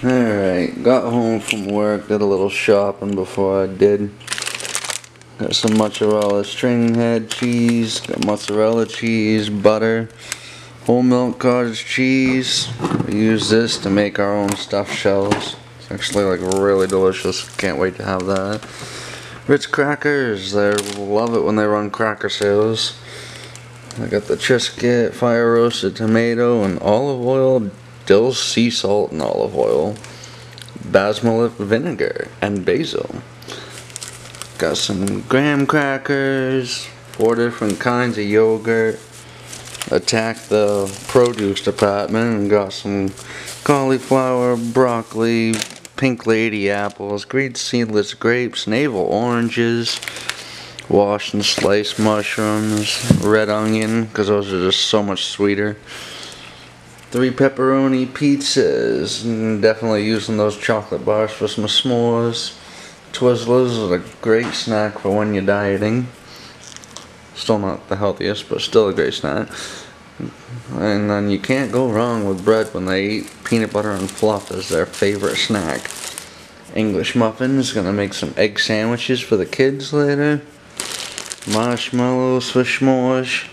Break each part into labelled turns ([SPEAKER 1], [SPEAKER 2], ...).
[SPEAKER 1] Alright, got home from work, did a little shopping before I did. Got some mozzarella string head cheese, got mozzarella cheese, butter, whole milk cottage cheese. We use this to make our own stuffed shells. It's actually like really delicious, can't wait to have that. Ritz crackers, they love it when they run cracker sales. I got the Triscuit fire roasted tomato and olive oil, dill, sea salt and olive oil, basmati vinegar and basil. Got some graham crackers, 4 different kinds of yogurt. Attacked the produce department and got some cauliflower, broccoli, pink lady apples, green seedless grapes, navel oranges, washed and sliced mushrooms, red onion, because those are just so much sweeter. 3 pepperoni pizzas, and definitely using those chocolate bars for some s'mores. Twizzlers is a great snack for when you're dieting. Still not the healthiest, but still a great snack. And then you can't go wrong with bread when they eat peanut butter and fluff as their favorite snack. English muffins, gonna make some egg sandwiches for the kids later. Marshmallows for s'mores.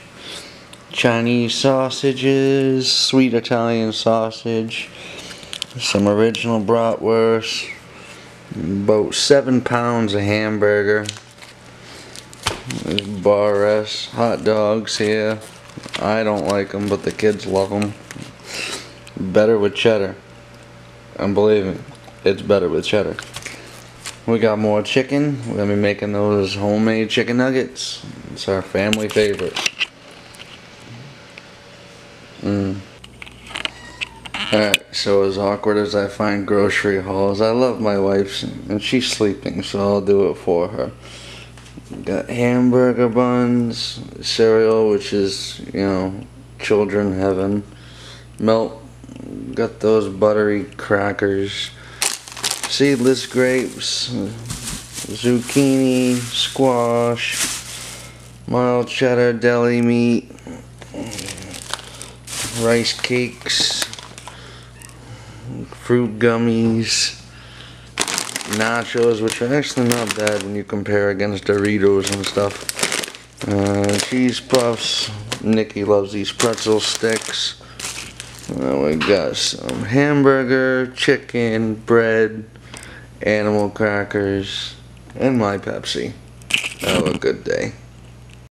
[SPEAKER 1] Chinese sausages, sweet Italian sausage, some original bratwurst, about 7 pounds of hamburger. There's bar S, hot dogs here. I don't like them, but the kids love them. Better with cheddar. And believe me, it's better with cheddar. We got more chicken. We're gonna be making those homemade chicken nuggets. It's our family favorite. Alright, so as awkward as I find grocery hauls, I love my wife and she's sleeping, so I'll do it for her. Got hamburger buns, cereal, which is, you know, children heaven. Milk, got those buttery crackers. Seedless grapes, zucchini, squash, mild cheddar deli meat, rice cakes, fruit gummies, nachos, which are actually not bad when you compare against Doritos and stuff. Cheese puffs. Nikki loves these pretzel sticks. We got some hamburger, chicken, bread, animal crackers, and my Pepsi. Have a good day.